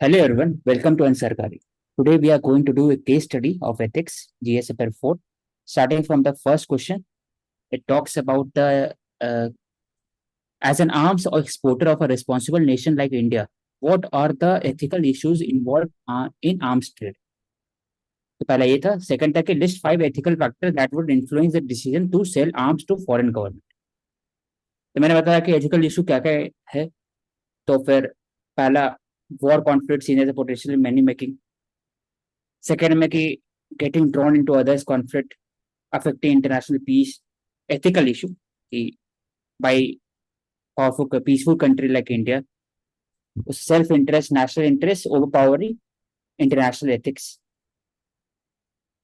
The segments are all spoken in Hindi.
Hello everyone, welcome to Ansarkari. Today we are going to do a case study of ethics, GS Paper 4. Starting from the first question, it talks about the as an arms or exporter of a responsible nation like India, what are the ethical issues involved in arms trade? तो पहला ये था. सेकंड था कि list 5 ethical factors that would influence the decision to sell arms to foreign government. तो मैंने बताया कि एथिकल इशू क्या क्या है. तो फिर पहला, war conflict seen as a potential money making. Second में कि getting drawn into others conflict affecting international peace, ethical issue by powerful peaceful country like India, self interest, national interest overpowering international ethics.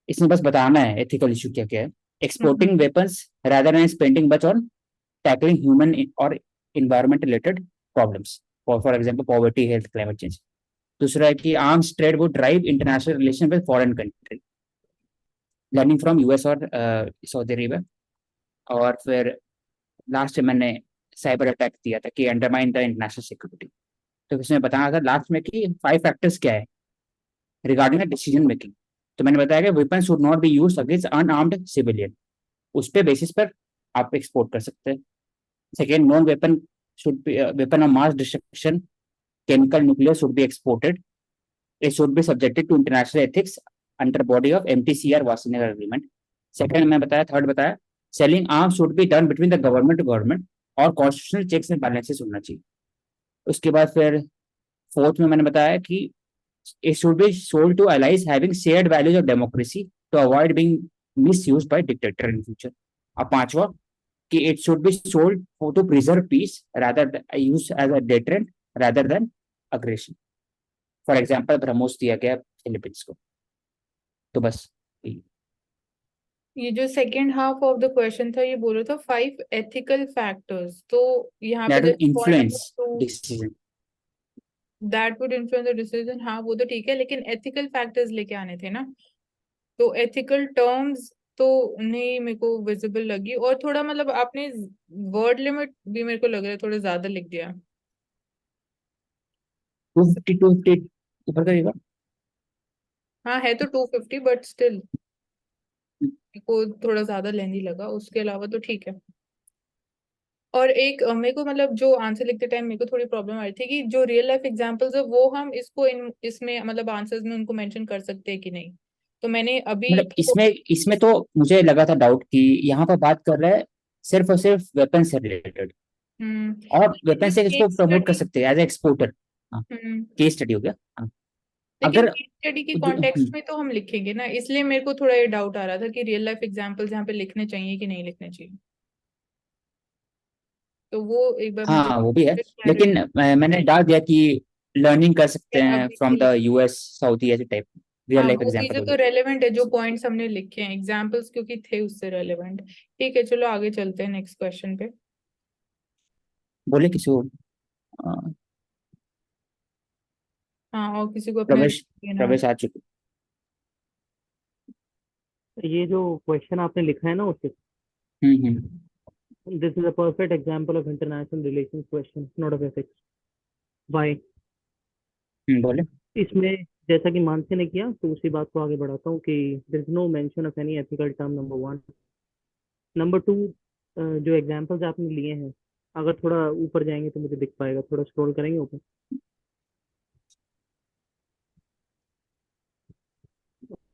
इसमें बस बताना है ethical issue क्या क्या है. Exporting weapons rather than spending much on tackling human or environment related problems, for example poverty, health, climate change. दूसरा है कि arms trade would drive international relation with foreign country, learning from US और सऊदी अरेबिया. और फिर लास्ट में मैंने साइबर अटैक दिया था कि अंडरमाइन द इंटरनेशनल सिक्योरिटी. तो इसमें बताना था लास्ट में कि 5 फैक्टर्स क्या है रिगार्डिंग डिसीजन मेकिंग. तो मैंने बताया कि weapon should not be use against unarmed civilian. उस पे बेसिस पर आप एक्सपोर्ट कर सकते हैं. Second, non weapon should be weapon of mass destruction, chemical, nuclear should be exported. It should be subjected to international ethics under body of MTCR Washington agreement. Second मैं बताया, थर्ड बताया, selling arms should be done between the government to government और कॉन्स्टिट्यूशनल चेक्स एंड बैलेंसेस होना चाहिए. उसके बाद फिर फोर्थ में मैंने बताया कि it should be sold to allies having shared values of democracy to avoid being misused by dictator in future. अब पांचवा कि it should be sold to preserve peace rather use as a deterrent rather than aggression. For example BrahMos दिया गया फिलीपींस को. तो बस ये जो second half of the question था, ये बोलो था 5 एथिकल फैक्टर्स. तो यहाँ पे दैट विल जैसे point number influence 2, decision. That would influence the decision. हाँ, वो तो ठीक है, लेकिन एथिकल फैक्टर्स लेके आने थे ना. तो एथिकल टर्म्स तो नहीं मेरे को विजिबल लगी, और थोड़ा मतलब आपने वर्ड लिमिट भी मेरे को लग रहा है थोड़ा ज्यादा लिख दिया. 250 ऊपर करेगा. हाँ, है तो 250, बट स्टिल मेरे को थोड़ा ज्यादा लेंदी लगा. उसके अलावा तो ठीक है. और एक मेरे को मतलब जो आंसर लिखते टाइम मेरे को थोड़ी प्रॉब्लम आ रही थी कि जो रियल लाइफ एग्जांपल्स है वो हम इसको इसमें मतलब आंसर्स में उनको मेंशन कर सकते हैं कि नहीं. तो मैंने अभी मतलब इसमें इसमें तो मुझे लगा था डाउट कि यहाँ पर बात कर रहा है सिर्फ और सिर्फ वेपन से रिलेटेड. हम्म और वेपन जो से इसको केस प्रमोट कर स्टडी सकते हैं एज एक्सपोर्टर. हाँ, हम्म केस स्टडी हो गया. हाँ. लेकिन अगर केस स्टडी के जो- कॉन्टेक्स्ट में तो हम लिखेंगे ना, इसलिए मेरे को थोड़ा ये डाउट आ रहा था कि रियल लाइफ एग्जांपल्स यहाँ पे लिखने चाहिए कि नहीं लिखने चाहिए. तो वो एक बार मुझे हाँ वो भी है. क्लैरिटी. लेकिन मैंने डाल दिया कि लर्निंग कर सकते हैं अभी से फ्रॉम द लिख. यूएस सऊदी ऐसे टाइप रियल हाँ, लाइफ वो एग्जांपल चीजें हो तो गया. रेलेवेंट है, जो पॉइंट्स हमने लिखे हैं एग्जाम्पल्स क्योंकि थे उससे रेलेवेंट. ठीक है, चलो आगे चलते हैं नेक्स्ट क्वेश्चन पे. बोले किसी को. हाँ, और किसी को अपने प्रवेश देना. प्रवेश आ चुके. ये जो क्वेश्चन आपने लिखा है ना उससे, hmm. This is a perfect example of international relations question, not of ethics. Why? बोले. इसमें जैसा कि मानसी ने किया, तो उसी बात को आगे बढ़ाता हूँ कि there is no mention of any ethical term, number one. Number two, जो एग्जांपल्स आपने लिए हैं, अगर थोड़ा ऊपर जाएंगे तो मुझे दिख पाएगा, थोड़ा स्क्रॉल करेंगे ऊपर.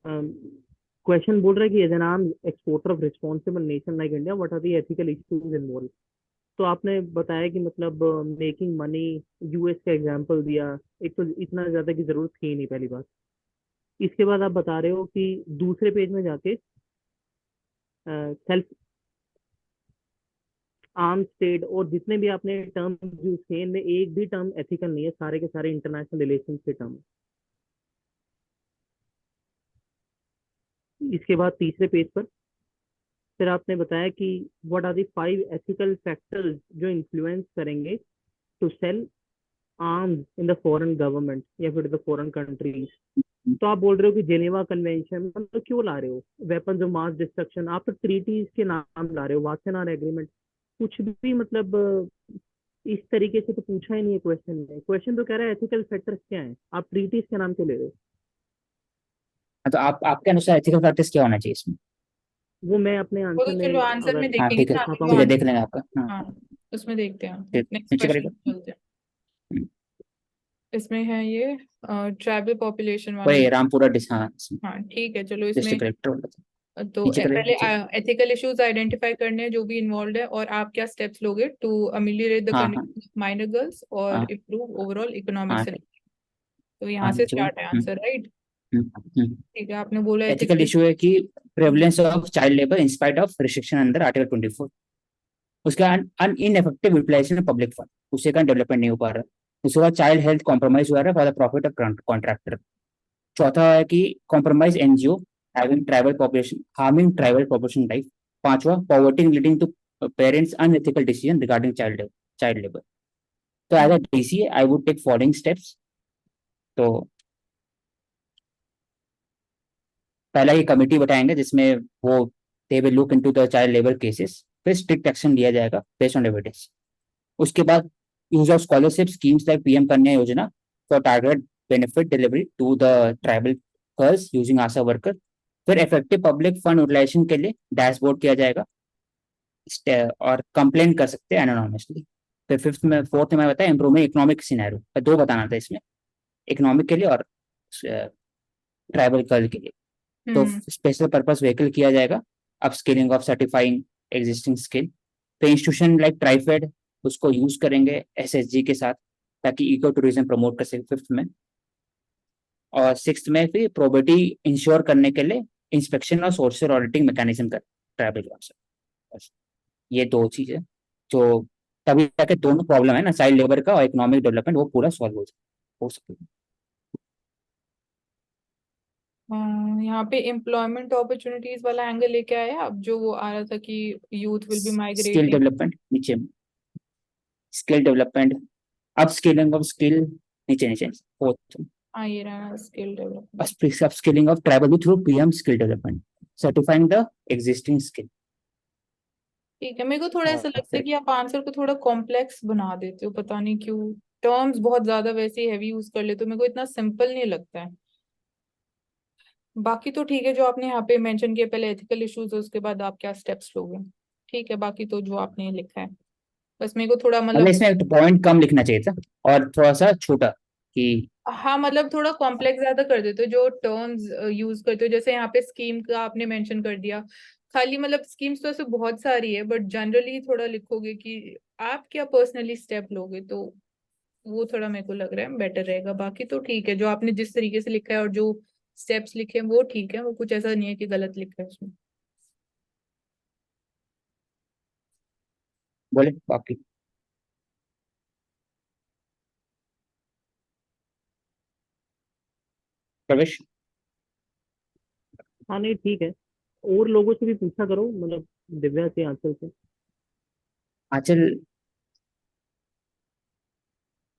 क्वेश्चन बोल रहा है कि as an arm exporter of responsible nation like India, what are the ethical issues involve. तो आपने बताया कि मतलब मेकिंग मनी, यूएस का एग्जांपल दिया. एक तो इतना ज्यादा की जरूरत थी ही नहीं, पहली बात. इसके बाद आप बता रहे हो कि दूसरे पेज में जाके सेल्फ आर्म स्टेट और जितने भी आपने टर्म यूज किए, इनमें एक भी टर्म एथिकल नहीं है, सारे के सारे इंटरनेशनल रिलेशन के टर्म. इसके बाद तीसरे पेज पर फिर आपने बताया कि what are the 5 ethical factors जो इन्फ्लुएंस करेंगे to sell arms in the foreign government या फिर द फॉरेन कंट्रीज. तो आप बोल रहे हो कि जेनेवा कन्वेंशन, मतलब क्यों ला रहे हो वेपन्स ऑफ मास डिस्ट्रक्शन, आप तो ट्रीटीज के नाम ला रहे हो, वासेनार एग्रीमेंट, कुछ भी मतलब इस तरीके से तो पूछा ही नहीं है क्वेश्चन में। क्वेश्चन तो कह रहा है एथिकल फैक्टर्स क्या है, आप ट्रीटिस के नाम से ले रहे हो। हाँ, तो आप आपके अनुसार एथिकल फैक्टर्स क्या होना चाहिए इसमें? वो मैं अपने वो तो आंसर चलो में आंसर में अगर हाँ देखेंगे ठीक है, ना, लिखा अभी पाऊँ जो ठीक है, तो। देख लेंगे आपका। हाँ हाँ उसमें देखते हैं। ठीक, नेक्स्ट नीचे क्वेश्चन करेगा। चलते हैं। इसमें है ये ट्राइबल पॉपुलेशन वाला वही रामपुरा डिस, हाँ हाँ ठीक है चलो इसमें। डिस्ट्रिक्ट कलेक्टर वाला था। तो नीचे करेगा, पहले नीचे। एथिकल इश्यूज आइडेंटिफाई करने हैं जो भी इन्वॉल्व है, और आप क्या स्टेप्स लोगे टू अमिलियरेट द हाँ हाँ कंडीशन ऑफ माइनर गर्ल्स और हाँ इम्प्रूव ओवरऑल हाँ इकोनॉमिक। ठीक। तो यहाँ हाँ से नीचे करो। स्टार्ट है आंसर, राइट? हम्म। ठीक है, आपने बोला एथिकल एथिकल। इशू है कि prevalence of child labour in spite of restriction under article 24, उसका अन इनएफेक्टिव यूटिलाइजेशन ऑफ पब्लिक फंड, उससे का डेवलपमेंट नहीं हो पा रहा है। उसके बाद चाइल्ड हेल्थ कॉम्प्रोमाइज हो रहा है for the profit of contractor. चौथा है कि compromise NGO having tribal population, harming tribal population life. पांचवा, poverty leading to parents unethical decision regarding child labour. तो as a DC I would take following steps. तो पहला ये कमेटी बताएंगे जिसमें वो they will look into the child labour cases, फिर स्ट्रिक्ट एक्शन लिया जाएगा बेस्ड ऑन एविडेंस। उसके बाद use of scholarship schemes like PM Kanya Yojana for target benefit delivery to the tribal girls using ASHA worker. फिर इफेक्टिव पब्लिक फंड यूटिलाइजेशन के लिए डैशबोर्ड किया जाएगा, और कंप्लेन कर सकते हैं एनोनिमसली। फिर फिफ्थ में फोर्थ में बताया इंप्रूविंग इकोनॉमिक सिनेरियो, दो बताना था इसमें, इकोनॉमिक के लिए और ट्राइबल गर्ल के लिए। तो हम्म। स्पेशल पर्पस व्हीकल किया जाएगा, upskilling of certifying existing skill. तो इंस्टीट्यूशन लाइक ट्राइफेड उसको यूज करेंगे एसएसजी के साथ ताकि इको टूरिज्म प्रमोट कर सके फिफ्थ में। और सिक्स में फिर प्रोबेटी इंश्योर करने के लिए इंस्पेक्शन और सोशल ऑडिटिंग मैकेनिज्म का ट्राइबल काउंसिल। बस ये दो चीजें जो तभी जाके दोनों प्रॉब्लम है ना, चाइल्ड लेबर का और इकोनॉमिक डेवलपमेंट, वो पूरा सॉल्व हो सके। यहाँ पे एम्प्लॉयमेंट अपॉर्चुनिटीज वाला एंगल लेके आया अब, जो वो आ रहा था कि youth will be skill migrating. Development नीचे, skill development, upskilling of skill, नीचे नीचे फोर्थ, हाँ ये रहा skill development. upskilling of tribal through PM skill development, certifying the existing skill। ठीक है, मेरे को थोड़ा ऐसा और लगता है फिर कि आप आंसर को थोड़ा कॉम्प्लेक्स बना देते हो, पता नहीं क्यों। टर्म्स बहुत ज्यादा वैसे ही हैवी यूज कर लेते हो, मेरे को इतना सिंपल नहीं लगता है। बाकी तो ठीक है, जो आपने यहाँ पे मेंशन किया पहले एथिकल इश्यूज है, उसके बाद आप क्या स्टेप्स लोगे। ठीक है, बाकी तो जो आपने लिखा है, बस मेरे को थोड़ा मतलब मतलब। इसमें एक पॉइंट कम लिखना चाहिए था और थोड़ा सा छोटा कि हाँ मतलब थोड़ा कॉम्प्लेक्स ज्यादा कर देते हो जो टर्म्स यूज करते हो, जैसे यहाँ पे स्कीम का आपने मेंशन कर दिया। खाली मतलब स्कीम्स तो ऐसे बहुत सारी है, बट जनरली थोड़ा लिखोगे कि आप क्या पर्सनली स्टेप लोगे, तो वो थोड़ा मेरे को लग रहा है बेटर रहेगा। बाकी तो ठीक है, जो आपने जिस तरीके से लिखा है और जो स्टेप्स लिखे हैं वो ठीक है, वो कुछ ऐसा नहीं है कि गलत लिखा है उसमें। बोले बाकी। प्रवेश। हाँ नहीं ठीक है, और लोगों से भी पूछा करो, मतलब दिव्या से, आंसर से। आंचल।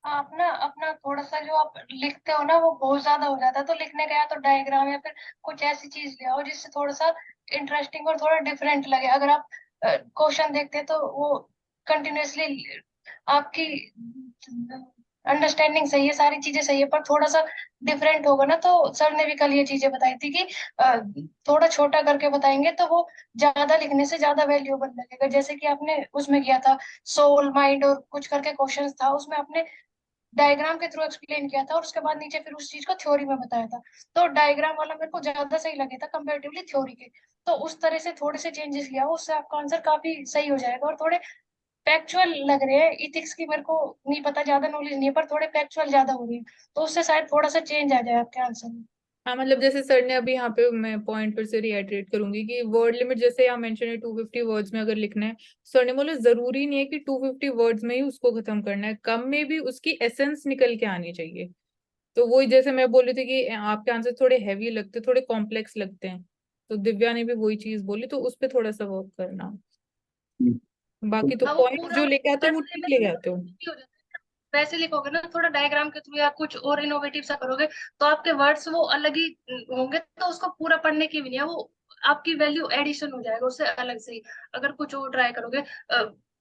आप ना अपना थोड़ा सा जो आप लिखते हो ना वो बहुत ज्यादा हो जाता है, तो लिखने का या तो डायग्राम या फिर कुछ ऐसी चीज ले आओ जिससे थोड़ा सा इंटरेस्टिंग और थोड़ा डिफरेंट लगे। अगर आप क्वेश्चन देखते हैं तो वो कंटिन्यूअसली आपकी अंडरस्टैंडिंग सही है, सारी चीजें सही है, पर थोड़ा सा डिफरेंट होगा ना। तो सर ने भी कल ये चीजें बताई थी कि थोड़ा छोटा करके बताएंगे तो वो ज्यादा लिखने से ज्यादा वैल्यूएबल लगेगा। जैसे कि आपने उसमें किया था सोल माइंड और कुछ करके क्वेश्चंस था, उसमें आपने डायग्राम के थ्रू एक्सप्लेन किया था और उसके बाद नीचे फिर उस चीज को थ्योरी में बताया था। तो डायग्राम वाला मेरे को ज्यादा सही लगे था कंपेरेटिवली थ्योरी के। तो उस तरह से थोड़े से चेंजेस लिया हो, उससे आपका आंसर काफी सही हो जाएगा। और थोड़े फैक्चुअल लग रहे हैं, इथिक्स की मेरे को नहीं पता, ज्यादा नॉलेज नहीं है, पर थोड़े फैक्चुअल ज्यादा हो रही है, तो उससे शायद थोड़ा सा चेंज आ जाए आपके आंसर में। हाँ मतलब जैसे सर ने अभी यहाँ पे, मैं पॉइंट फिर से रिएटरेट करूंगी कि वर्ड लिमिट जैसे यहाँ मेंशन है 250 वर्ड्स में अगर लिखना है, सर ने बोला जरूरी नहीं है कि 250 वर्ड्स में ही उसको खत्म करना है, कम में भी उसकी एसेंस निकल के आनी चाहिए। तो वही जैसे मैं बोल रही थी कि आपके आंसर थोड़े हैवी लगते, थोड़े कॉम्प्लेक्स लगते हैं, तो दिव्या ने भी वही चीज बोली, तो उस पर थोड़ा सा वर्क करना। बाकी तो हाँ वो पॉइंट पूरा जो लेके आते हो वो करने ठीक में लेके थोड़ा आते हो। tricky हो जाता है। वैसे लिखोगे ना थोड़ा डायग्राम के थ्रू या कुछ और इनोवेटिव सा करोगे, तो आपके वर्ड्स वो अलग ही होंगे, तो उसको पूरा पढ़ने की भी नहीं है, वो आपकी वैल्यू एडिशन हो जाएगा उससे अलग से ही। अगर कुछ और ट्राई करोगे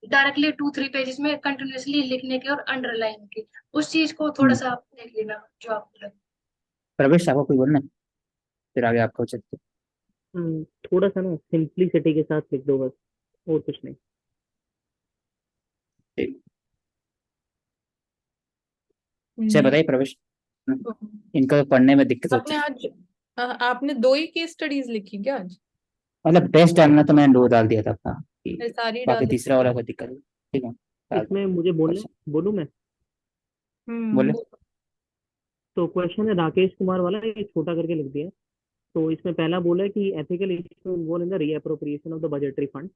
डायरेक्टली 2-3 पेजेस में कंटिन्यूअसली लिखने के और अंडरलाइन के, उस चीज को थोड़ा सा आप देख लेना जो आपको लगे। प्रवेश आपको कोई बोलना है? फिर आगे आपको चलते। थोड़ा सा ना सिंप्लिसिटी के साथ लिख दो बस, और कुछ नहीं। से बताइए प्रवेश, इनका तो पढ़ने में दिक्कत होती आपने है। आज आपने 2 ही केस स्टडीज लिखी क्या आज? मतलब बेस्ट डालना तो मैंने 2 डाल दिया था अपना, कि मैं सारी बाकी डाल तीसरा वाला कोई दिक्कत नहीं। ठीक है, डाल दो। इसमें मुझे बोलने अच्छा, बोलूं मैं? बोले। तो क्वेश्चन है राकेश कुमार वाला, ये छोटा करके लिख दिया है। तो इसमें पहला बोला है कि ethical issue involve in the reappropriation of the budgetary fund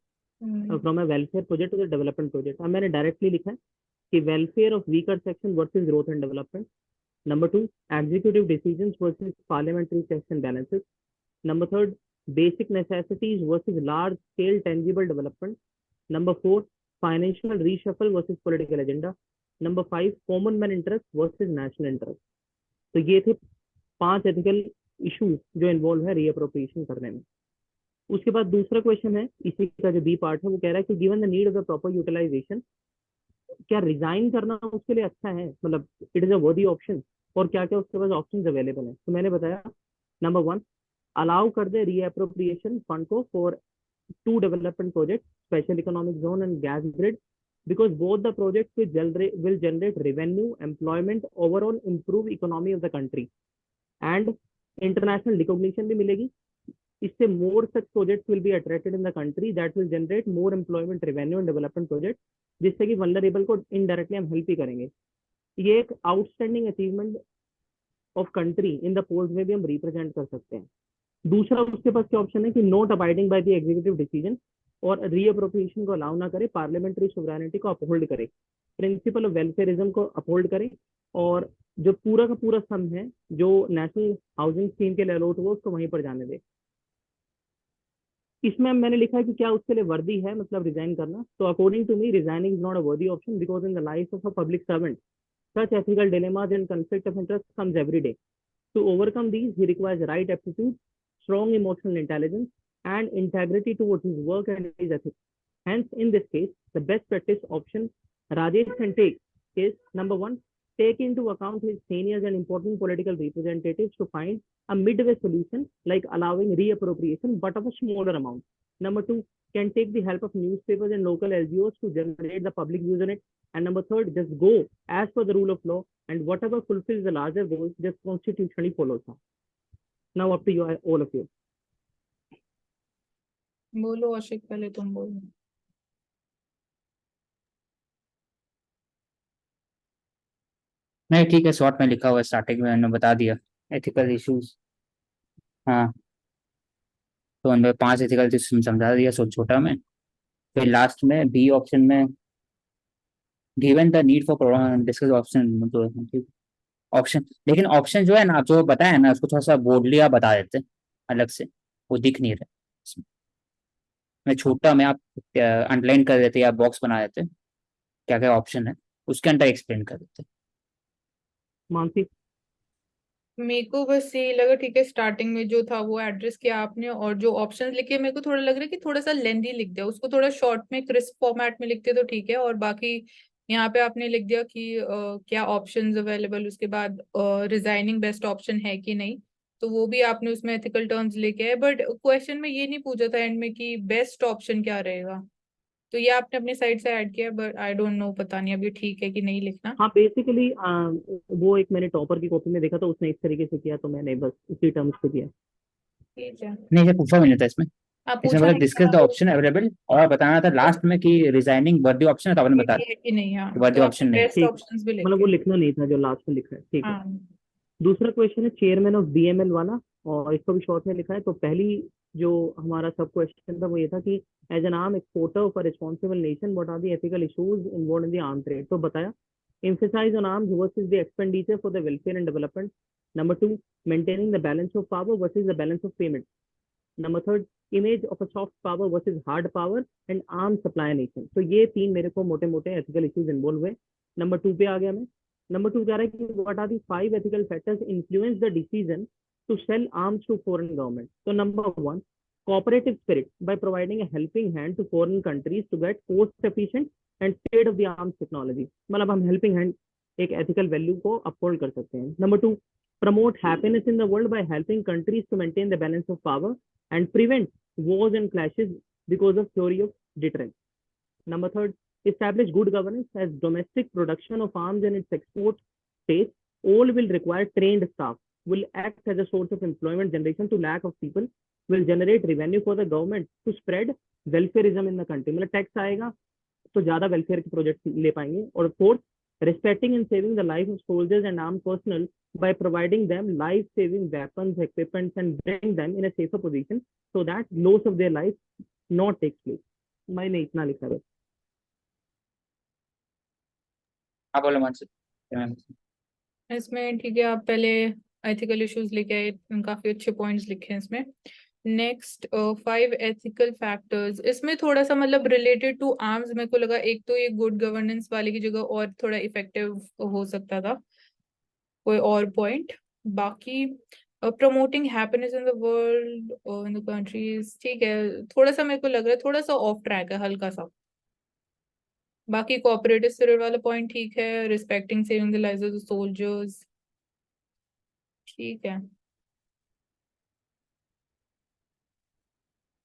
from a welfare project to the development project. अब मैंने डायरेक्टली लिखा है कि welfare of weaker section versus growth and development. Number 2, executive decisions versus parliamentary checks and balances. Number 3, basic necessities versus large scale tangible development. Number 4, financial reshuffle versus political agenda. Number 5, common man interest versus national interest. तो ये थे 5 एथिकल इश्यूज जो इन्वॉल्व है रीअप्रोप्रिएशन करने में। उसके बाद दूसरा क्वेश्चन है, इसी का जो बी पार्ट है, वो कह रहा है कि given the need of the proper utilization, क्या रिजाइन करना उसके लिए अच्छा है, मतलब it is a worthy option, और क्या क्या उसके पास ऑप्शंस अवेलेबल है। तो मैंने बताया नंबर 1, अलाउ कर दे रीअप्रोप्रिएशन फंड को for 2 development project, special economic zone and gas grid, because both the projects will generate revenue, employment, overall improve economy of the country and international recognition भी मिलेगी। इससे more such projects will be attracted in the country that will generate more employment, revenue and development projects, जिससे कि vulnerable को indirectly हम help ही करेंगे। ये एक outstanding achievement of country in the polls में भी हम रिप्रेजेंट कर सकते हैं। दूसरा उसके पास क्या ऑप्शन है कि not abiding by the executive decision, और रीअप्रोप्रिएशन को अलाउ ना करे, पार्लियामेंट्री सोवरेनिटी को अपहोल्ड करे, प्रिंसिपल ऑफ वेलफेयरिज्म को अपहोल्ड करे, और जो पूरा का पूरा सम है जो नेशनल हाउसिंग स्कीम के लिए अलॉट हुआ उसको वहीं पर जाने दे। इसमें मैंने लिखा है कि क्या उसके लिए वर्दी है, मतलब रिजाइन करना। तो according to me resigning is not a worthy option, because in the life of a public servant such ethical dilemmas and conflict of interest comes every day. To overcome these, he requires right aptitude, strong emotional intelligence, and integrity towards his work and his ethics. Hence, in this case, the best practice option Rajesh can take is number 1, take into account his seniors and important political representatives to find a midway solution like allowing reappropriation but of a smaller amount. Number 2, can take the help of newspapers and local LGOs to generate the public views on it. And number 3, just go as per the rule of law, and whatever fulfills the larger goals, just constitutionally follows them. Now up to you, all of you. बोलो आशिक, पहले तुम बोलो। नहीं ठीक है, शॉर्ट में लिखा हुआ है, स्टार्टिंग में मैंने बता दिया एथिकल इश्यूज। हाँ, तो उनमें 5 एथिकल इश्यूज समझा दिया सो छोटा में। फिर लास्ट में बी ऑप्शन में given the need for discuss option, तो ऑप्शन, लेकिन ऑप्शन जो है ना, आप जो बताया ना उसको थोड़ा सा बोल्डली आप बता देते अलग से, वो दिख नहीं रहा इसमें। मैं छोटा में आप अंडरलाइन कर देते या बॉक्स बना देते, क्या क्या ऑप्शन है उसके अंदर एक्सप्लेन कर देते। मानसी, मेरे को बस ये लगा, ठीक है, स्टार्टिंग में जो था वो एड्रेस किया आपने, और जो ऑप्शंस लिखे मेरे को थोड़ा लग रहा है कि थोड़ा सा लेंदी लिख दिया, उसको थोड़ा शॉर्ट में क्रिस्प फॉर्मेट में लिखते तो ठीक है। और बाकी यहाँ पे आपने लिख दिया कि क्या ऑप्शंस अवेलेबल, उसके बाद रिजाइनिंग बेस्ट ऑप्शन है कि नहीं, तो वो भी आपने उसमें एथिकल टर्म्स लेके आए। बट क्वेश्चन में ये नहीं पूछा था एंड में कि बेस्ट ऑप्शन क्या रहेगा, तो ये आपने अपनी साइड से ऐड किया, बट आई डोंट नो, पता नहीं अभी ठीक है कि नहीं लिखना। हाँ बेसिकली वो एक मैंने टॉपर की कॉपी में देखा था, उसने इस तरीके से किया, तो मैंने बस इसी टर्म्स पे किया। ठीक है, नहीं, ये पूछा मैंने था इसमें। आप इसमें पूछा मतलब नहीं डिस्कस द था ऑप्शन अवेलेबल, और बताना था लास्ट में कि रिजाइनिंग वर्दी ऑप्शन है, तो आपने बता है कि नहीं। हाँ, दिया वर्दी तो ऑप्शन आपने नहीं। बेस्ट ठीक, ऑप्शंस भी मतलब वो लिखे। लिखना नहीं था जो लास्ट में लिखा है, ठीक है। हाँ, दूसरा क्वेश्चन है चेयरमैन ऑफ बीएमएल वाला, और इसको भी शॉर्ट में लिखा है। तो पहली जो हमारा सब क्वेश्चन था वो ये था कि as an arm exporter of a responsible nation what are the ethical issues involved in the arm trade. तो बताया emphasize on arms versus the expenditure for the welfare and development. Number 2, maintaining the balance of power versus the balance of payment. Number 3, image of a soft power versus hard power and arms supply nation. तो ये 3 मेरे को मोटे मोटे एथिकल इश्यूज इन्वॉल्व हुए। नंबर 2 पे आ गया मैं। नंबर 2 कह रहा है कि what are the 5 ethical factors influence the decision to sell arms to foreign government. तो number 1, cooperative spirit by providing a helping hand to foreign countries to get cost efficient and state of the arms technology. मतलब हम helping hand एक ethical value को uphold कर सकते हैं. Number 2, promote happiness in the world by helping countries to maintain the balance of power and prevent wars and clashes because of theory of deterrence. Number 3, establish good governance as domestic production of arms and its export space all will require trained staff, will act as a source of employment generation to lakh of people, will generate revenue for the government to spread welfareism in the country. मतलब टैक्स आएगा तो ज्यादा वेलफेयर के प्रोजेक्ट ले पाएंगे. और fourth, respecting and saving the life of soldiers and armed personnel by providing them life-saving weapons, equipment, and bring them in a safer position so that loss of their life not takes place. मैंने इतना लिखा है. हाँ बोलो मानसी. इसमें ठीक है, आप पहले एथिकल इश्यूज लेके आए, काफी अच्छे पॉइंट्स लिखे हैं इसमें. नेक्स्ट 5 एथिकल फैक्टर्स, इसमें थोड़ा सा मतलब रिलेटेड टू आर्म्स मेरे को लगा. एक तो ये गुड गवर्नेंस वाले की जगह और थोड़ा इफेक्टिव हो सकता था कोई और पॉइंट. बाकी promoting happiness in the world in the countries, ठीक है, थोड़ा सा मेरे को लग रहा है थोड़ा सा ऑफ ट्रैक है हल्का सा. बाकी कोऑपरेटिव स्पिरिट वाला पॉइंट ठीक है. Respecting saving the lives of the soldiers, ठीक है.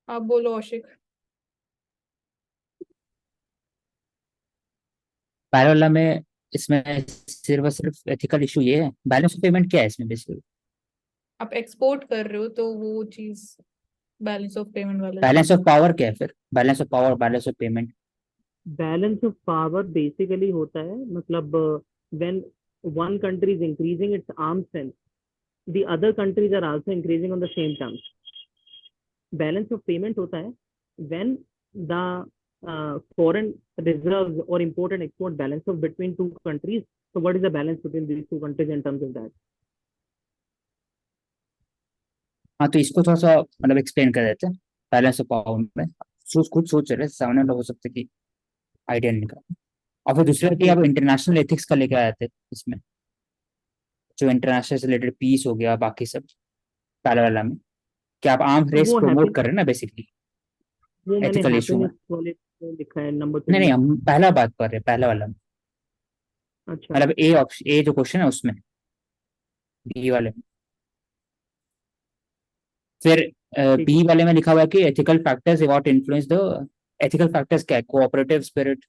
आप बोलो आशिक. पहले वाला में इसमें सिर्फ और सिर्फ एथिकल इशू ये है. बैलेंस ऑफ पेमेंट क्या है इसमें बेसिकली? आप एक्सपोर्ट कर रहे हो तो वो चीज बैलेंस ऑफ पेमेंट वाला. बैलेंस ऑफ पावर क्या है फिर? Balance of power, balance of payment. Balance of power basically होता है मतलब when one country is increasing its arms strength, the other countries are also increasing on the same terms. Balance of payment होता है when the foreign reserves or import and export balance of between two countries. So what is the balance between these two countries in terms of that? हाँ तो इसको थोड़ा सा मतलब एक्सप्लेन कर देते हैं. बैलेंस ऑफ पावर में खुद सोच रहे सामने लोग हो सकते कि आइडिया नहीं निकाला. और फिर दूसरा कि आप इंटरनेशनल एथिक्स का लेके आए थे इसमें, जो इंटरनेशनल से रिलेटेड पीस हो गया बाकी सब पहले वाला में, कि आप आर्म रेस वो प्रमोट कर रहे हैं ना बेसिकली वो मैंने एथिकल इशू में. happiness वाले में लिखा है नंबर 2 नहीं नहीं, हम पहला बात कर रहे हैं पहला वाला में. अच्छा मतलब ए ऑप्शन, ए जो क्वेश्चन है उसमें बी वाले में. फिर ठीक. बी वाले में लिखा हुआ है कि ethical factors what influence the. Ethical factors क्या है? Cooperative spirit,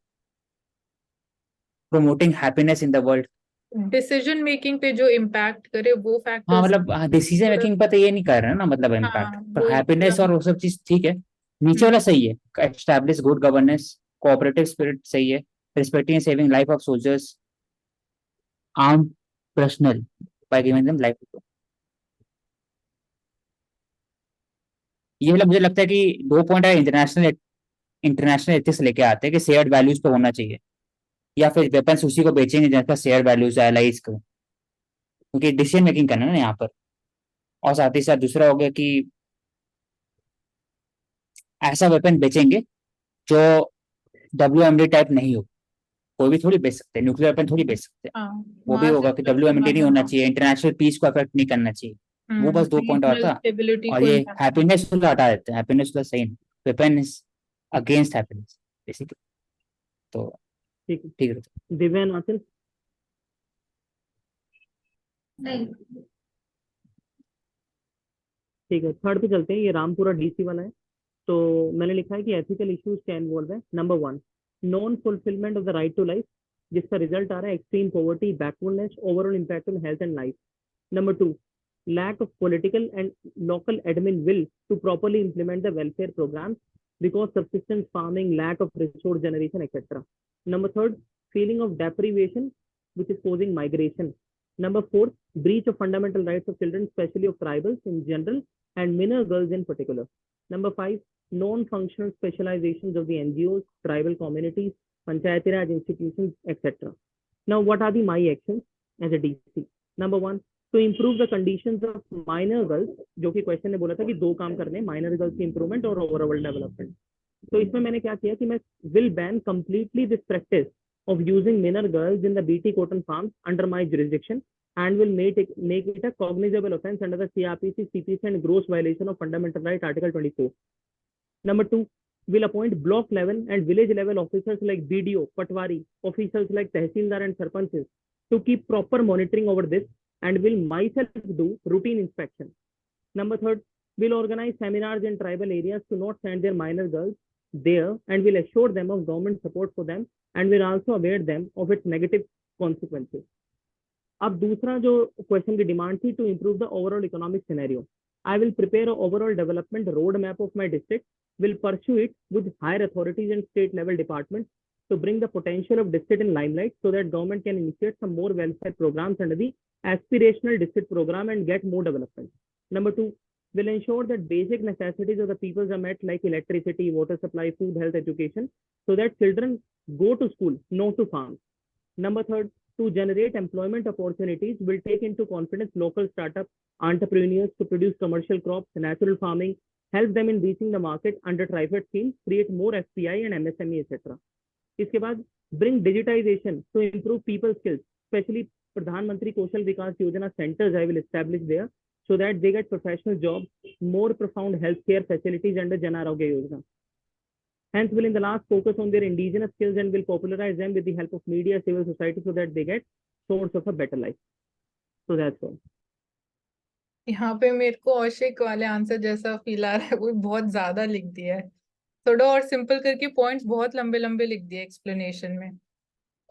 promoting happiness in the world. Decision making पे जो इम्पैक्ट करे वो हाँ फैक्टर्स. मतलब डिसीजन मेकिंग पर तो ये नहीं कर रहे हैं ना, मतलब इम्पैक्ट हाँ, पर वही हैप्पीनेस पूरा. और वो सब चीज ठीक है. नीचे वाला सही है. Establish good governance, cooperative spirit सही है. Respecting saving life of soldiers, arm personal by giving them life. ये मतलब मुझे लगता है कि 2 पॉइंट है इंटरनेशनल एथिक्स लेके आते हैं कि शेयर्ड वैल्यूज पे होना चाहिए, या फिर वेपन्स उसी को बेचेंगे जिनका शेयर वैल्यूज है एलाइज को, क्योंकि डिसीजन मेकिंग करना है ना यहाँ पर. और साथ ही साथ दूसरा हो गया कि ऐसा वेपन बेचेंगे जो WMD टाइप नहीं हो. कोई भी थोड़ी बेच सकते, न्यूक्लियर वेपन थोड़ी बेच सकते. हाँ, वो भी वहाँ होगा से कि फिर WMD नहीं होना हाँ. चाहिए, इंटरनेशनल पीस को अफेक्ट नहीं करना चाहिए. वो बस 2 पॉइंट और रीजनल था. स्टेबिलिटी और को ये impact. हैप्पीनेस को हटा देते हैं. हैप्पीनेस तो सही नहीं, weapon is against happiness basically. तो ठीक ठीक है. दिव्या नासिर. नहीं. ठीक है, थर्ड पे चलते हैं. ये रामपुरा डीसी वाला है. तो मैंने लिखा है कि एथिकल इश्यूज क्या इन्वॉल्व है. Number 1, non fulfilment of the right to life, जिसका रिजल्ट आ रहा है extreme poverty, backwardness, overall impact on health and life. Number 2, lack of political and local admin will to properly implement the welfare programs because subsistence farming, lack of resource generation, etc. Number 3, feeling of deprivation which is causing migration. Number 4, breach of fundamental rights of children, especially of tribals in general and minor girls in particular. Number 5, non-functional specializations of the NGOs, tribal communities, Panchayati Raj institutions, etc. Now, what are the my actions as a DC? Number 1, to improve the conditions of minor girls, जो कि क्वेश्चन ने बोला था कि 2 काम करने, माइनर गर्ल्स की इंप्रूवमेंट और ओवरऑल डेवलपमेंट. तो इसमें मैंने क्या किया कि मैं will ban completely this practice of using minor girls in the BT cotton farms under my jurisdiction and will make it a cognizable offense under the CRPC, CPC and gross violation of fundamental right Article 24. Number 2, will appoint block level and village level officers like BDO, Patwari, officials like Tehsildar and Sarpanches to keep proper monitoring over this and will myself do routine inspection. Number 3, will organize seminars in tribal areas to not send their minor girls there and will assure them of government support for them and will also aware them of its negative consequences. अब दूसरा जो क्वेश्चन की डिमांड थी, to improve the overall economic scenario, I will prepare an overall development roadmap of my district, will pursue it with higher authorities and state level departments to bring the potential of district in limelight so that government can initiate some more welfare programs under the aspirational district program and get more development. Number 2, will ensure that basic necessities of the people are met like electricity, water supply, food, health, education so that children go to school, not to farms. Number 3, to generate employment opportunities, will take into confidence local startup entrepreneurs to produce commercial crops, natural farming, help them in reaching the market under TriFed scheme, create more FPI and MSME, etc. इसके बाद bring digitization to improve people skills, especially Pradhan Mantri Kaushal Vikas Yojana centers I will establish there so that they get professional jobs, more profound healthcare facilities under Jan Arogya Yojana. Hence, will in the last focus on their indigenous skills and will popularize them with the help of media, civil society so that they get source of a better life. So that's all. यहाँ पे मेरे को औशिक वाले आंसर जैसा फील आ रहा है, वो बहुत ज्यादा लिख दिया है, थोड़ा और सिंपल करके पॉइंट्स बहुत लंबे लंबे लिख दिए एक्सप्लेनेशन में,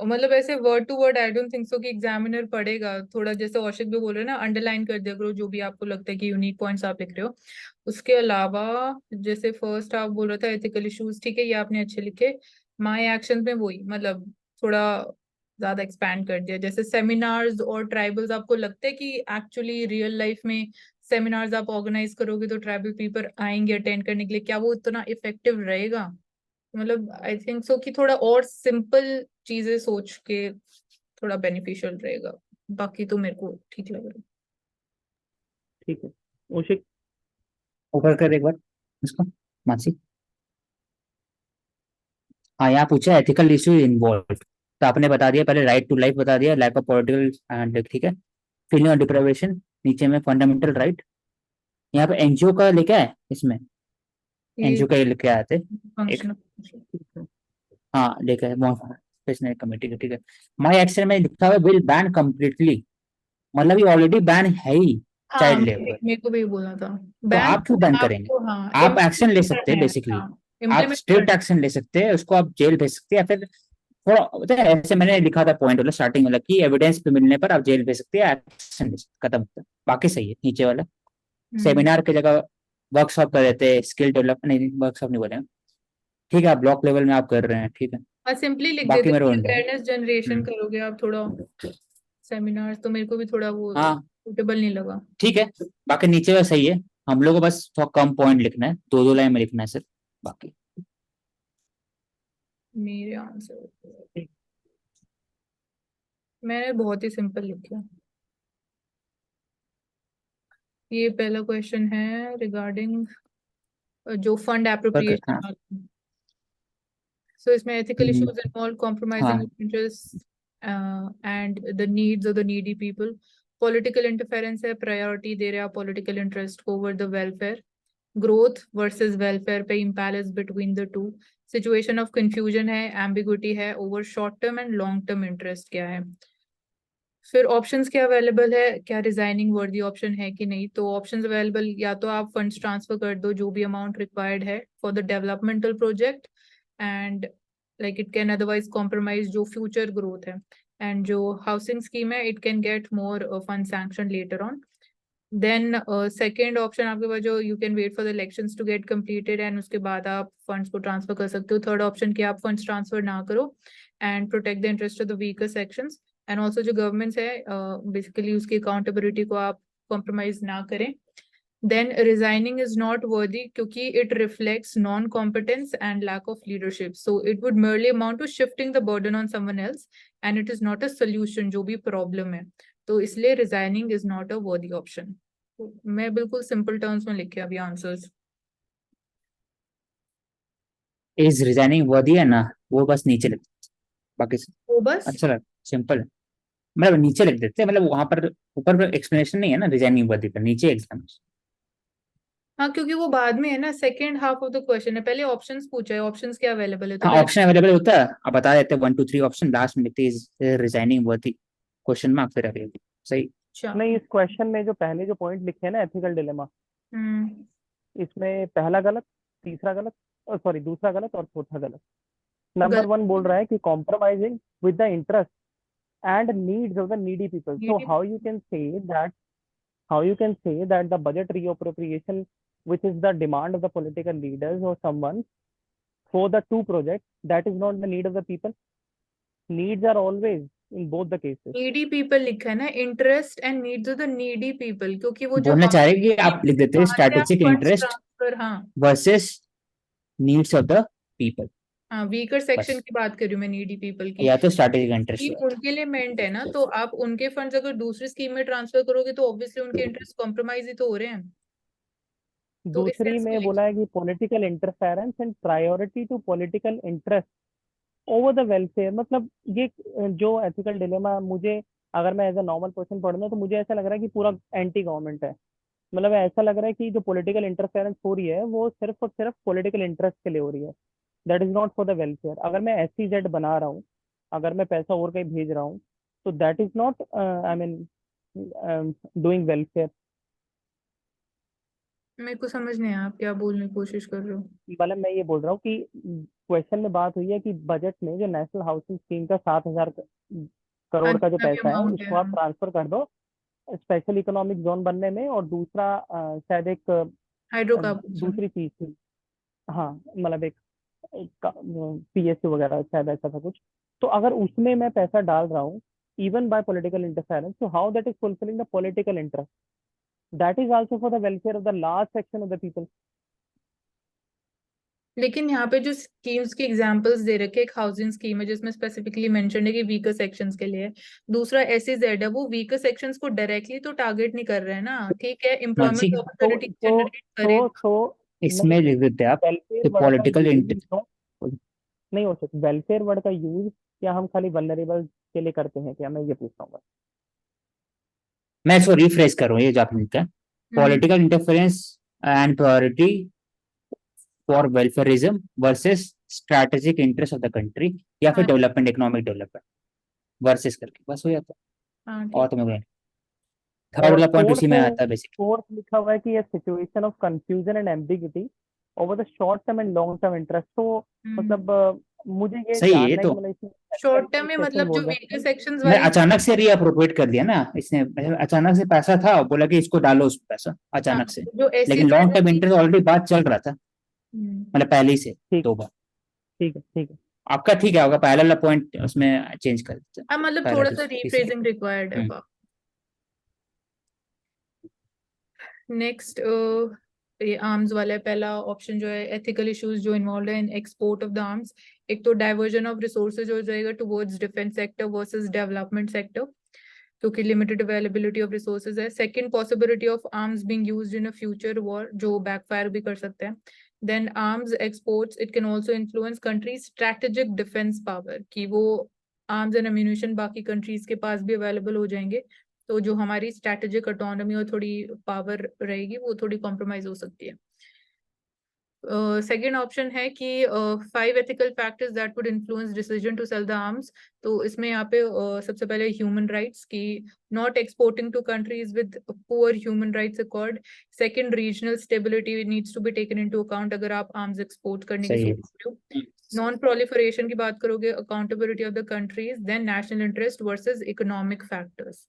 और मतलब ऐसे word to word I don't think so कि एग्जामिनर पढ़ेगा, थोड़ा जैसे औशिक भी बोल रहे हैं ना, अंडरलाइन कर दिया करो जो भी आपको लगता है कि यूनिक पॉइंट्स आप लिख रहे हो। उसके अलावा जैसे फर्स्ट आप बोल रहे थे एथिकल इश्यूज, ठीक है ये आपने अच्छे लिखे, माय एक्शन में वही मतलब थोड़ा ज्यादा एक्सपैंड कर दिया, जैसे सेमिनार्स और ट्राइबल्स, आपको लगता है कि एक्चुअली रियल लाइफ में सेमिनार्स आप ऑर्गेनाइज करोगे तो ट्राइबल पीपल आएंगे अटेंड करने के लिए, क्या वो इतना इफेक्टिव रहेगा? मतलब आई थिंक सो कि थोड़ा और सिंपल चीजें सोच के थोड़ा बेनिफिशियल रहेगा, बाकी तो मेरे को ठीक लग रहा है। ठीक है, औशिक ऊपर कर एक बार इसको मानसी। हाँ, यहाँ पूछा एथिकल इश्यू इन्वॉल्व, तो आपने बता दिया, पहले राइट टू लाइफ बता दिया, लैक ऑफ पॉलिटिकल एंड ठीक है, फीलिंग ऑफ डिप्राइवेशन, नीचे में फंडामेंटल राइट, यहाँ पे एनजीओ का लिखा है, इसमें एनजीओ का ये लिखे आए थे एक, हाँ लिखा है स्पेशल कमेटी का, ठीक है। माय एक्शन में लिखा हुआ विल बैन कंप्लीटली, मतलब ये ऑलरेडी बैन है ही चाइल्ड लेबर, मेरे को भी बोला था तो आप क्यों बैन करेंगे? आप एक्शन ले सकते हैं, बेसिकली आप स्ट्रिक्ट एक्शन ले सकते हैं, उसको आप जेल भेज सकते हैं, या फिर थोड़ा ऐसे मैंने लिखा था पॉइंट वाला स्टार्टिंग वाला कि एविडेंस पे मिलने पर आप जेल भेज सकते हैं, एक्शन ले सकते, खत्म होता है, बाकी सही है। नीचे वाला सेमिनार की जगह वर्कशॉप कर देते, स्किल डेवलपमेंट, नहीं वर्कशॉप नहीं बोले, ठीक है आप ब्लॉक लेवल में आप कर रहे हैं, ठीक है, सिंपली लिख बाकी देते मेरे अवेयरनेस जनरेशन करोगे आप थोड़ा, सेमिनार्स तो मेरे को भी थोड़ा वो हाँ सूटेबल नहीं लगा। ठीक है, बाकी नीचे वाला सही है, हम लोग को बस थोड़ा कम पॉइंट लिखना है, 2-2 लाइन में लिखना है सिर्फ, बाकी मेरे आंसर मैंने बहुत ही सिंपल लिखा। ये पहला क्वेश्चन है रिगार्डिंग जो फंड एप्रोप्रिएशन, सो इसमें ethical issues involve compromising interest and the needs of the needy people, political interference है, प्रायोरिटी दे रहे हैं political interest over the welfare, growth versus welfare पे imbalance between the two, situation of confusion है, एम्बिग्विटी है, over short term and long term interest क्या है। फिर ऑप्शंस क्या अवेलेबल है, क्या रिजाइनिंग वर्दी ऑप्शन है कि नहीं, तो ऑप्शंस अवेलेबल, या तो आप फंड्स ट्रांसफर कर दो जो भी अमाउंट रिक्वायर्ड है for the developmental project, and like it can otherwise compromise जो फ्यूचर ग्रोथ है, एंड जो हाउसिंग स्कीम है it can get more fund sanction letter on. Then second option आपके पास जो you can wait for the elections to get completed and उसके बाद आप फंड्स को ट्रांसफर कर सकते हो। थर्ड ऑप्शन कि आप फंड्स ट्रांसफर ना करो and protect the interest of the weaker sections, and also जो गवर्नमेंट्स है बेसिकली उसकी अकाउंटेबिलिटी को आप कॉम्प्रोमाइज ना करें। Then resigning is not worthy क्योंकि it reflects non competence and lack of leadership, so it would merely amount to shifting the burden on someone else and it is not a solution जो भी प्रॉब्लम है, तो इसलिए resigning is not a worthy option. मैं बिल्कुल सिंपल टर्म्स में लिखे अभी आंसर्स। इज रिजाइनिंग वर्दी है ना, वो बस नीचे लिखते, बाकी वो बस अच्छा सिंपल है, मतलब नीचे लिख देते हैं, मतलब वहां पर ऊपर एक्सप्लेनेशन नहीं है ना रिजाइनिंग वर्दी पर, नीचे एग्जामिनेशन। हाँ, क्योंकि वो बाद में है ना, second half of the question है, पहले ऑप्शंस पूछा है, ऑप्शंस क्या अवेलेबल है, तो हाँ पहले ऑप्शन अवेलेबल होता है, आप बता देते हैं 1 2 3 ऑप्शन, लास्ट में लिखते हैं रिजाइनिंग वर्दी क्वेश्चन मार्क, फिर अवेलेबल। सही। अच्छा। नहीं, इस क्वेश्चन में जो पहले जो पॉइंट लिखे हैं ना, एथिकल डिलेमा, हम्म। इसमें पहला गलत, तीसरा गलत, सॉरी दूसरा गलत और चौथा गलत। नंबर गलत 1 बोल रहा है कि compromising with the interest and needs of the needy people. So needy. how you can say that the budget reappropriation, which is the demand of the political leaders or someone for the two projects, that is not the need of the people. Needs are always in both the cases. Needy people लिखा है ना, interest and needs of the needy people, क्योंकि वो जो बोलना चाह रहे हैं कि आप लिख देते हैं वहां से आप स्ट्रैटेजिक फंड्स इंटरेस्ट ट्रांसफर, हाँ versus needs of the people, हाँ, वीकर सेक्शन बस, की बात कर रही हूँ मैं, नीडी पीपल की। या तो स्ट्रैटेजिक इंटरेस्ट स्कीम उनके लिए मेंट है ना, तो आप उनके फंड्स अगर दूसरी स्कीम में ट्रांसफर करोगे तो ऑब्वियसली उनके इंटरेस्ट कॉम्प्रोमाइज ही तो हो रहे हैं, तो इस दूसरी सेंस में में बोला है कि political interference and priority to political interest over the welfare. मतलब ये जो एथिकल डिलेमा, मुझे अगर मैं एज अ नॉर्मल पर्सन पढ़ना, तो मुझे ऐसा लग रहा है कि पूरा एंटी गवर्नमेंट है। मतलब ऐसा लग रहा है कि जो पॉलिटिकल इंटरफेरेंस हो रही है वो सिर्फ और सिर्फ पॉलिटिकल इंटरेस्ट के लिए हो रही है, that is not for the welfare. अगर मैं SEZ बना रहा हूँ, अगर मैं पैसा और कहीं भेज रहा हूँ, तो that is not I mean doing welfare. मेरे को समझ नहीं आया आप क्या बोलने की कोशिश कर रहे हो। मतलब मैं ये बोल रहा हूँ कि क्वेश्चन में बात हुई है कि बजट में जो नेशनल हाउसिंग स्कीम का 7,000 हाँ, करोड़ का जो जितना भी पैसा है, अमाउंट है, उसको आप हाँ। ट्रांसफर कर दो स्पेशल इकोनॉमिक जोन बनने में, और दूसरा शायद एक हाइड्रोकार्बन। दूसरी चीज थी। हाँ, मतलब एक PSU वगैरह शायद ऐसा था कुछ। तो अगर उसमें मैं पैसा डाल रहा हूँ इवन बाय पॉलिटिकल इंटरफेरेंस, तो how that is fulfilling the political interest, that is also for the welfare of the large section of the people. लेकिन यहाँ पे जो स्कीम्स की एग्जांपल्स दे रखे, एक हाउसिंग स्कीम है जिसमें स्पेसिफिकली मेंशन है कि वीकर सेक्शंस के लिए है, दूसरा SEZ है, वो वीकर सेक्शंस को डायरेक्टली तो टारगेट नहीं कर रहे हैं ना, ठीक है, मानसी, एम्प्लॉयमेंट तो अपॉर्चुनिटी तो जनरेट करे। नहीं, इसमें लिख देते हैं आप वेलफेयर कि वर्ड का पॉलिटिकल यूज नहीं हो सकता। वेलफेयर वर्ड का यूज क्या हम खाली वल्नरेबल के लिए करते हैं क्या, मैं ये पूछता हूँ। मैं इसको रिफ्रेश कर रहा हूँ, ये जो आपने लिखा है, hmm. Political interference and priority for welfarism versus strategic interest of the country, या फिर हाँ डेवलपमेंट, इकोनॉमिक डेवलपमेंट वर्सेस करके बस हो जाता हाँ, है, और ठीक। तो मैं थर्ड और वाला पॉइंट उसी में आता है बेसिकली। फोर्थ लिखा हुआ है कि ये situation of confusion and ambiguity over the short term and long term interest. तो मतलब मुझे ये सही है ये जानना है तो, कि मतलब इसमें शॉर्ट ethical टर्म में सेक्शन मतलब जो बोल रहा वीकर है। सेक्शंस मैं वाली। अचानक से रीअप्रोप्रिएट कर दिया ना इसने, मतलब अचानक से पैसा था, बोला कि इसको डालो उसमें पैसा हाँ, अचानक से, जो लेकिन SEZ लॉन्ग है। टर्म इंटरेस्ट ऑलरेडी बात चल रहा था, हम्म। मतलब पहले ही से ठीक 2 बार। ठीक है ठीक है। आपका ठीक है, होगा पहला वाला पॉइंट उसमें चेंज कर देते हैं, हाँ, मतलब पहला थोड़ा सा तीसरा। रीफ्रेजिंग रिक्वायर्ड है। नेक्स्ट ये आर्म्स वाला है, पहला ऑप्शन जो है, एथिकल इश्यूज जो इन्वॉल्व है in export of the arms. एक तो डाइवर्जन ऑफ रिसोर्सेज हो जाएगा towards defence sector versus development sector, क्योंकि लिमिटेड अवेलेबिलिटी ऑफ रिसोर्सेज है। Second, possibility of arms being used in a future war, जो बैकफायर भी कर सकते हैं। Then arms exports, it can also influence countries strategic defence power, कि वो आर्म्स एंड एम्यूनिशन बाकी कंट्रीज के पास भी अवेलेबल हो जाएंगे, तो जो हमारी स्ट्रेटेजिक ऑटोनॉमी और थोड़ी पावर रहेगी वो थोड़ी कॉम्प्रोमाइज हो सकती है। सेकेंड ऑप्शन है कि 5 ethical factors that would influence decision to sell the arms. तो इसमें यहाँ पे सबसे पहले ह्यूमन राइट्स की, not exporting to countries with poor human rights accord. Second, regional stability needs to be taken into account अगर आप आर्म्स एक्सपोर्ट करने की सही है। सोच रहे हो। नॉन प्रोलिफरेशन की बात करोगे, accountability of the countries, then national interest versus economic factors.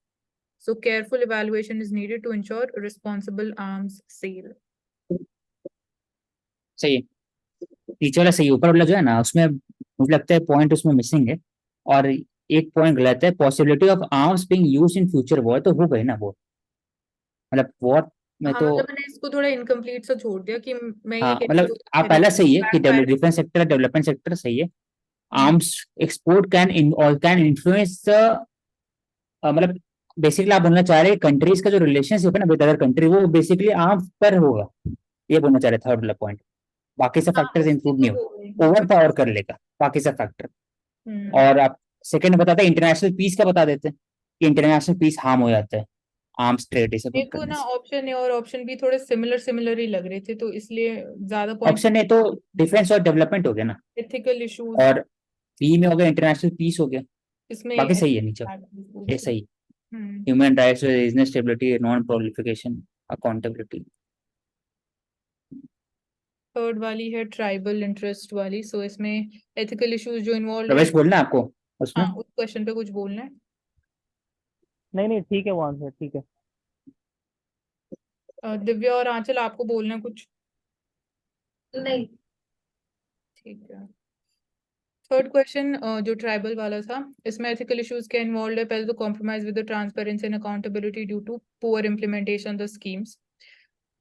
So careful evaluation is needed to ensure responsible arms sale. सही है, नीचे वाला सही है, ऊपर वाला जो है ना उसमें मुझे लगता है पॉइंट उसमें मिसिंग है, और एक पॉइंट गलत है, possibility of arms being used in future war, तो हो गई ना वो, मतलब वॉर में हाँ, तो। मतलब मैंने इसको थोड़ा इनकम्प्लीट सा छोड़ दिया कि मैं ये हाँ कह रही मतलब आप हूँ पहला सही है कि backfire। Defence sector, development sector सही है। Arms export can influence the, मतलब बेसिकली आप बोलना चाह रहे हैं कंट्रीज का जो रिलेशनशिप है ना विद अदर कंट्री, वो बेसिकली आर्म्स पर होगा, ये बोलना चाह रहे थर्ड वाला पॉइंट। बाकी सब हाँ, फैक्टर्स उसकी इंक्लूड तो नहीं वो हो, ओवर पावर कर लेगा बाकी सब फैक्टर। हम्म। और आप सेकंड बताता है इंटरनेशनल पीस का बता देते हैं कि इंटरनेशनल पीस हार्म हो जाता है आर्म्स ट्रेड ये सब मेरे को करने ना से। ऑप्शन ए और ऑप्शन बी थोड़े सिमिलर ही लग रहे थे, तो इसलिए ज्यादा पॉइंट ऑप्शन ए तो डिफेंस और डेवलपमेंट हो गया ना, एथिकल इश्यूज और बी में हो गया इंटरनेशनल पीस हो गया, इसमें बाकी सही है नीचे, ये ethical- सही। Hmm human rights, regional stability, non proliferation, accountability. Third वाली है ट्राइबल इंटरेस्ट वाली, सो इसमें एथिकल इश्यूज जो इन्वॉल्व है। प्रवेश बोलना है आपको उसमें? हाँ, उस क्वेश्चन पे कुछ बोलना है? नहीं नहीं ठीक है, वो आंसर ठीक है। दिव्या और आंचल आपको बोलना है कुछ? नहीं। ठीक है। थर्ड क्वेश्चन जो ट्राइबल वाला था, इसमें एथिकल इश्यूज क्या इन्वॉल्व है? पहले तो compromise with the transparency and accountability due to poor implementation the schemes.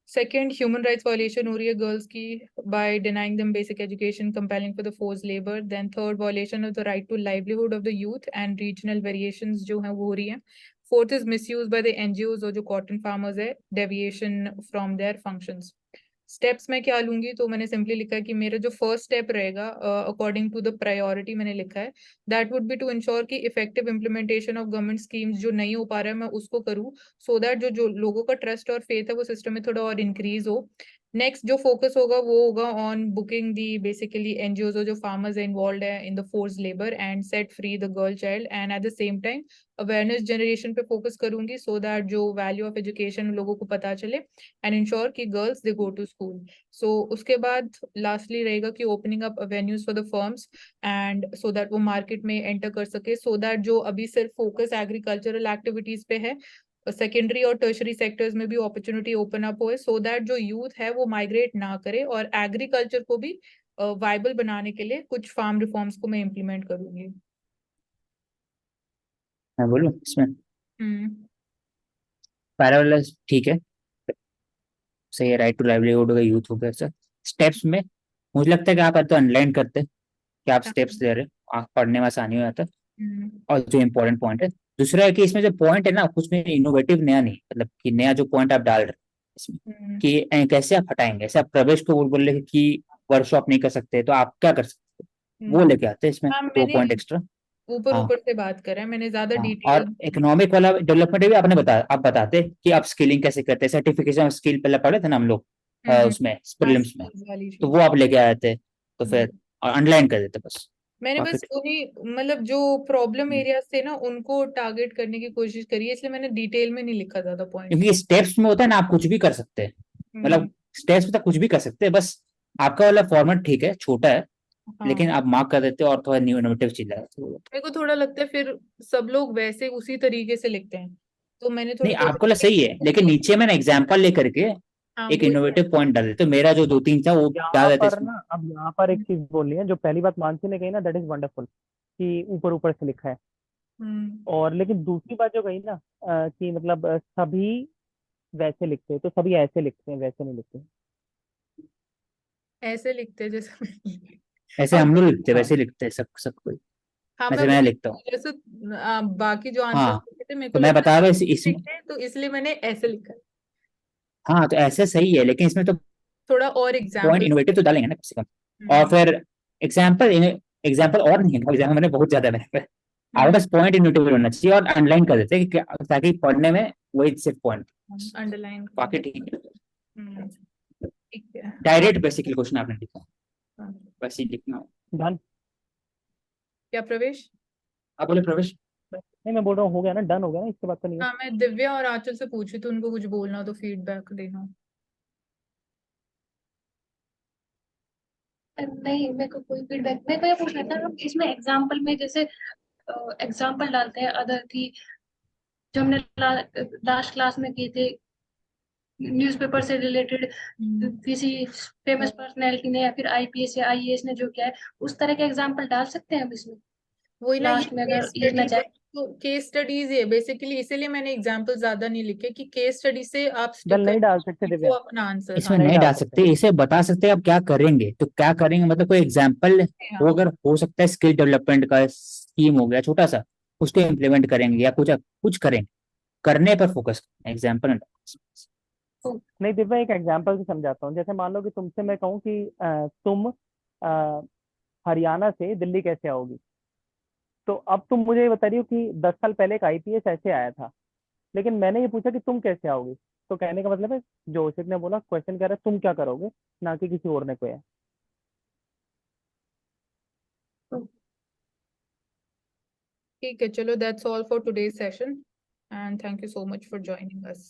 Second, human rights violation हो रही है गर्ल्स की by denying them basic education, compelling for the force labour. Then third, violation of the right to livelihood of the youth and regional variations जो है वो हो रही है। Fourth is misuse by the NGOs और जो कॉटन फार्मर्स है, deviation from their functions. Steps में क्या लूंगी, तो मैंने सिंपली लिखा है कि मेरा जो फर्स्ट स्टेप रहेगा अकॉर्डिंग टू द प्रायोरिटी मैंने लिखा है, that would be to ensure कि effective implementation of government schemes जो नहीं हो पा रहा है मैं उसको करूँ, सो दैट जो जो लोगों का ट्रस्ट और फेथ है वो सिस्टम में थोड़ा और इंक्रीज हो। नेक्स्ट जो फोकस होगा वो होगा on booking the basically NGOs जो फार्मर्स इन्वॉल्व है in the force labour and set free the girl child, and at the same time awareness generation पे फोकस करूंगी सो दैट जो वैल्यू ऑफ एजुकेशन लोगों को पता चले एंड इंश्योर कि girls they go to school. So उसके बाद लास्टली रहेगा कि opening up avenues for the firms and so that वो मार्केट में एंटर कर सके, सो दैट जो अभी सिर्फ फोकस एग्रीकल्चरल एक्टिविटीज पे है, सेकेंडरी और टर्शरी सेक्टर्स में भी अपॉर्चुनिटी ओपन अप होए, सो दैट जो यूथ है वो माइग्रेट ना करे, और एग्रीकल्चर को भी वाइबल बनाने के लिए कुछ फार्म रिफॉर्म्स को मैं इम्प्लीमेंट करूंगी। मैं बोलूँ इसमें? हम्म पैरालेल ठीक है, सही है। राइट टू लाइवलीहुड हो गया, यूथ हो गया सर। स्टेप्स में मुझे लगता है कि आप तो अंडरलाइन करते कि आप स्टेप्स ले रहे हो, आप पढ़ने में आसानी हो जाता है। हम्म और जो इम्पोर्टेंट पॉइंट है, दूसरा है कि इसमें जो पॉइंट है ना कुछ में इनोवेटिव नया नहीं, मतलब कि नया जो पॉइंट आप डाल रहे हैं इसमें कि कैसे आप हटाएंगे। ऐसे आप प्रवेश को बोल रहे हैं कि वर्कशॉप नहीं कर सकते, तो आप क्या कर सकते हैं, वो लेके आते हैं इसमें हाँ, दो मैंने पॉइंट एक्स्ट्रा। ऊपर हाँ ऊपर से बात करा है, मैंने ज्यादा हाँ, डिटेल। और इकोनॉमिक वाला डेवलपमेंट भी आपने बताया, आप बताते कि आप स्किलिंग कैसे करते हैं, सर्टिफिकेशन ऑफ स्किल पहले पढ़े थे ना हम लोग उसमें हाँ, प्रीलिम्स में, skills वाली तो चीज। वो आप लेके आए थे, तो हम्म। फिर और अंडरलाइन कर देते बस। मैंने बाकी बस उन्हीं मतलब जो प्रॉब्लम हम्म, एरियाज थे ना उनको टारगेट करने की कोशिश करी है, इसलिए मैंने डिटेल में नहीं लिखा ज्यादा पॉइंट। क्योंकि स्टेप्स में होता है ना, आप कुछ भी कर सकते हैं, हम्म मतलब स्टेप्स में तो कुछ भी कर सकते हैं, बस आपका वाला फॉर्मेट ठीक है, छोटा है, हाँ, लेकिन आप मार्क कर देते हो और थोड़ा न्यू इनोवेटिव चीज है तो। मेरे को थोड़ा लगता है फिर सब लोग वैसे उसी तरीके से लिखते हैं, तो मैंने थोड़ी नहीं, आपको वाला सही है, लेकिन कोशिश। नीचे में ना एग्जाम्पल लेकर के हाँ, एक वो इनोवेटिव पॉइंट डाल देते, तो मेरा जो दो तीन था वो यहाँ डाल देते पर इसमें। ना, अब यहाँ पर एक चीज बोलनी है, जो पहली बात मानसी ने कही ना, दैट इज वंडरफुल कि ऊपर ऊपर से लिखा है। हम्म और लेकिन दूसरी बात जो कही ना, कि मतलब सभी वैसे लिखते हैं, तो सभी ऐसे लिखते हैं, वैसे नहीं लिखते। ऐसे लिखते हैं जैसे ऐसे अब हम लोग लिखते हैं, हाँ वैसे लिखते हैं सब सब कोई, हाँ, मैं वैसे मैं लिखता हूँ। जैसे बाकी जो आंसर हाँ, थे मेरे को तो मैं लगा बता रहा हूँ इसमें। लिखते हैं, तो इसलिए मैंने ऐसे लिखा है। हाँ, तो ऐसे सही है, लेकिन इसमें तो थोड़ा और पॉइंट एग्जाम्पल। इनोवेटिव तो डालेंगे ना कम से कम, और फिर एग्जाम्पल, एग्जाम्पल और नहीं है, एग्जाम्पल मैंने बहुत ज्यादा है मेरे पे, आपके पास पॉइंट इनोवेटिव होना चाहिए, और अंडरलाइन कर देते हैं कि ताकि पढ़ने में वही सिर्फ पॉइंट, अंडरलाइन। बाकी ठीक है। ठीक है। डायरेक्ट बेसिकली क्वेश्चन आपने लिखा, हाँ, बस ही लिखना हो। डन। क्या प्रवेश? आप बोले प्रवेश? नहीं मैं बोल रहा हूँ, हो गया ना, डन हो गया ना, इसके बाद तो नहीं है। हाँ, मैं दिव्या और आंचल से पूछी तो उनको कुछ बोलना हो तो फीडबैक देना। नहीं, मेरे को कोई फीडबैक, मेरे को ये पूछना था, हम इसमें एग्जाम्पल में जैसे एग्जाम्पल डालते हैं अदर की, जो हमने लास्ट क्लास में किए थे, न्यूज़पेपर से रिलेटेड किसी फेमस पर्सनैलिटी ने या फिर आईपीएस या आईएएस ने जो किया है, उस तरह के एग्जाम्पल डाल सकते हैं हम इसमें वही ना, ये लास्ट में केस अगर लिखना स्टडीज है, चाहे। तो केस स्टडीज है बेसिकली, इसीलिए मैंने एग्जांपल ज्यादा नहीं लिखे कि केस स्टडी से आप डन स्टिक नहीं डाल सकते कर दिव्या, वो अपना आंसर। हाँ, इसमें नहीं नहीं डाल डाल सकते। सकते, इसे बता सकते हैं आप क्या करेंगे, तो क्या करेंगे मतलब कोई एग्जाम्पल हाँ, वो अगर हो सकता है, स्किल डेवलपमेंट का स्कीम हो गया छोटा सा, उसको इम्प्लीमेंट करेंगे या कुछ कुछ करेंगे, करने पर फोकस, एग्जाम्पल। नहीं दिव्या, एक एग्जांपल से समझाता हूँ। जैसे मान लो कि तुमसे मैं कहूँ कि तुम हरियाणा से दिल्ली कैसे आओगी, तो अब तुम मुझे ये बता रही हो कि 10 साल पहले एक आईपीएस ऐसे आया था, लेकिन मैंने ये पूछा कि तुम कैसे आओगे। तो कहने का मतलब है, जोशिक ने बोला क्वेश्चन कह रहा है तुम क्या करोगे, ना कि किसी और ने कोई। ठीक है, चलो, that's all for today's session and thank you so much for joining us.